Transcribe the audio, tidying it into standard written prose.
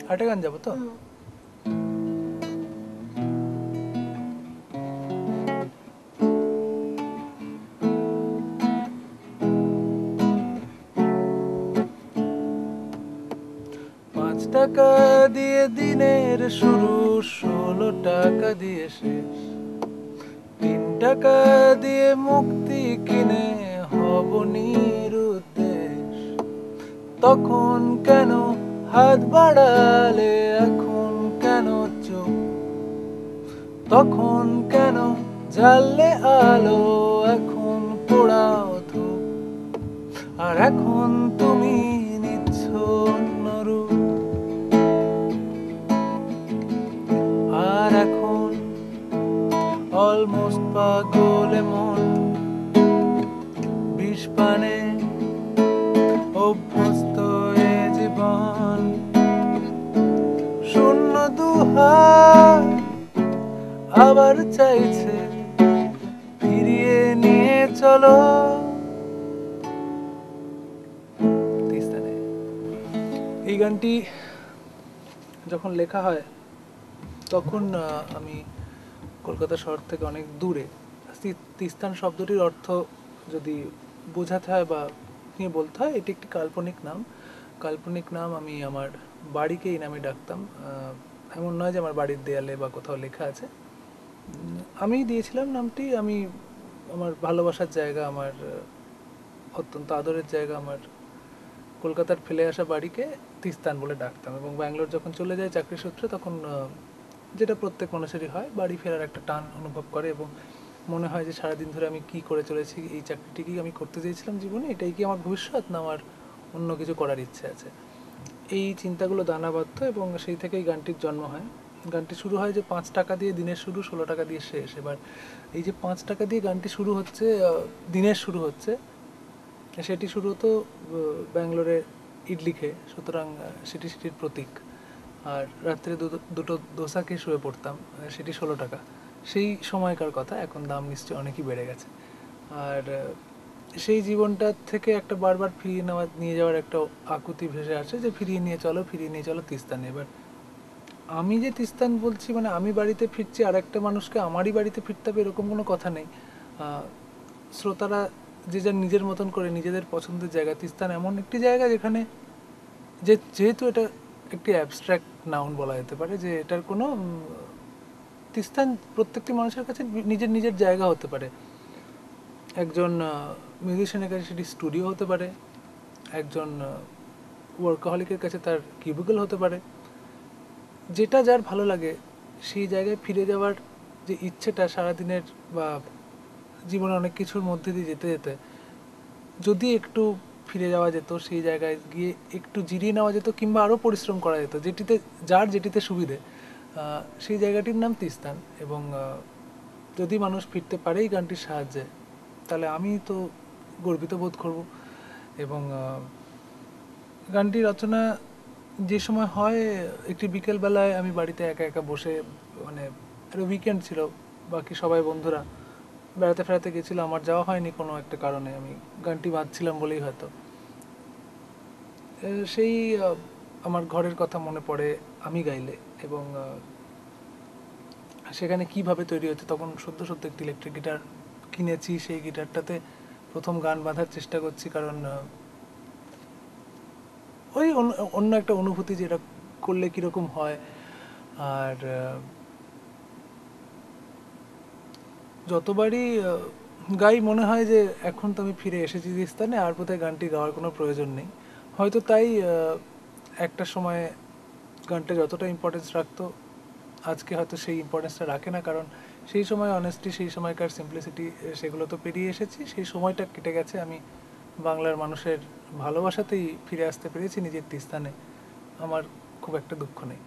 আরেকটা গান যাবো তো? টাকা দিয়ে দিনের শুরু, 16 টাকা দিয়ে শেষ, 3 টাকা দিয়ে মুক্তি কিনে হব নিরুদ্দেশ। তখন কেন হাত বাড়ালে, এখন কেন চুপ? তখন কেন জ্বাললে আলো, এখন পোড়াও ধূপ? আর এখন তুমি নিচ্ছ অন্য রূপ। আর এখন অলমোস্ট পাগল মন, বিষ পানে অভ্যস্ত এ জীবন। শূন্য দুহাত আবার চাইছে ফিরিয়ে নিয়ে চলো। তিস্তানে এই গানটি যখন লেখা হয় তখন আমি কলকাতা শহর থেকে অনেক দূরে। তিস্তান শব্দটির অর্থ যদি বোঝাতে হয় বা নিয়ে বলতে হয়, এটি একটি কাল্পনিক নাম। কাল্পনিক নাম। আমি আমার বাড়িকে এই নামে ডাকতাম। এমন নয় যে আমার বাড়ির দেয়ালে বা কোথাও লেখা আছে। আমি দিয়েছিলাম নামটি। আমি আমার ভালোবাসার জায়গা, আমার অত্যন্ত আদরের জায়গা, আমার কলকাতার ফেলে আসা বাড়িকে তিস্তান বলে ডাকতাম। এবং ব্যাঙ্গালোর যখন চলে যাই চাকরি সূত্রে, তখন যেটা প্রত্যেক মানুষেরই হয়, বাড়ি ফেরার একটা টান অনুভব করে এবং মনে হয় যে সারাদিন ধরে আমি কি করে চলেছি, এই চাকরিটি কি আমি করতে চেয়েছিলাম জীবনে, এটাই কি আমার ভবিষ্যৎ, না আমার অন্য কিছু করার ইচ্ছে আছে। এই চিন্তাগুলো দানা বাঁধত এবং সেই থেকেই গানটির জন্ম হয়। গানটি শুরু হয় যে 5 টাকা দিয়ে দিনের শুরু, 16 টাকা দিয়ে শেষ। এবার এই যে 5 টাকা দিয়ে গানটি শুরু হচ্ছে, দিনের শুরু হচ্ছে, সেটি শুরু হতো ব্যাঙ্গালোরে ইডলি খেয়ে, সুতরাং সেটি সেটির প্রতীক। আর রাত্রে দুটো দোসা খেয়ে শুয়ে পড়তাম, সেটি 16 টাকা। সেই সময়কার কথা, এখন দাম নিশ্চয়ই অনেকই বেড়ে গেছে। আর সেই জীবনটা থেকে একটা বারবার ফিরিয়ে নিয়ে যাওয়ার একটা আকুতি ভেসে আসে যে ফিরিয়ে নিয়ে চলো তিস্তানে। এবার আমি যে তিস্তান বলছি, মানে আমি বাড়িতে ফিরছি, আর একটা মানুষকে আমারই বাড়িতে ফিরতে হবে এরকম কোনো কথা নেই। শ্রোতারা যে যার নিজের মতন করে নিজেদের পছন্দের জায়গা। তিস্তান এমন একটি জায়গা যেখানে যেহেতু এটা একটি অ্যাবস্ট্রাক্ট নাউন বলা যেতে পারে, যে এটার কোনো তিস্তান প্রত্যেকটি মানুষের কাছে নিজের নিজের জায়গা হতে পারে। একজন মিউজিশিয়ানের কাছে সেটি স্টুডিও হতে পারে, একজন ওয়ার্কাহলিকের কাছে তার কিউবিকল হতে পারে। যেটা যার ভালো লাগে সেই জায়গায় ফিরে যাওয়ার যে ইচ্ছেটা, সারাদিনের বা জীবনে অনেক কিছুর মধ্যে দিয়ে যেতে যেতে যদি একটু ফিরে যাওয়া যেত, সেই জায়গায় গিয়ে একটু জিরিয়ে নেওয়া যেত, কিংবা আরও পরিশ্রম করা যেত, যেটিতে সুবিধে, সেই জায়গাটির নাম তিস্তান। এবং যদি মানুষ ফিরতে পারে এই গানটির সাহায্যে, তাহলে আমি তো গর্বিত বোধ করব। এবং গানটি রচনা যে সময় হয়, একটি বিকেলবেলায় আমি বাড়িতে একা একা বসে, মানে একটা উইকেন্ড ছিল, বাকি সবাই বন্ধুরা বেড়াতে ফেরাতে গেছিলো, আমার যাওয়া হয়নি কোনো একটা কারণে, আমি গানটি বাজছিলাম বলেই হয়তো। সেই আমার ঘরের কথা মনে পড়ে আমি গাইলে। এবং সেখানে কিভাবে তৈরি হচ্ছে, তখন সদ্য সদ্য একটি ইলেকট্রিক গিটার কিনেছি, সেই গিটারটাতে প্রথম গান বাঁধার চেষ্টা করছি, কারণ ওই অন্য একটা অনুভূতি, যেটা করলে কীরকম হয়। আর যতবারই গাই মনে হয় যে এখন তো আমি ফিরে এসেছি তিস্তানে, আর বোধহয় গানটি গাওয়ার কোনো প্রয়োজন নেই। হয়তো তাই একটা সময় গানটা যতটা ইম্পর্টেন্স রাখতো, আজকে হয়তো সেই ইম্পর্টেন্সটা রাখে না, কারণ সেই সময় অনেস্টি, সেই সময়কার সিম্পলিসিটি, সেগুলো তো পেরিয়ে এসেছি। সেই সময়টা কেটে গেছে। আমি বাংলার মানুষের ভালোবাসাতেই ফিরে আসতে পেরেছি নিজের তিস্তানে। আমার খুব একটা দুঃখ নেই।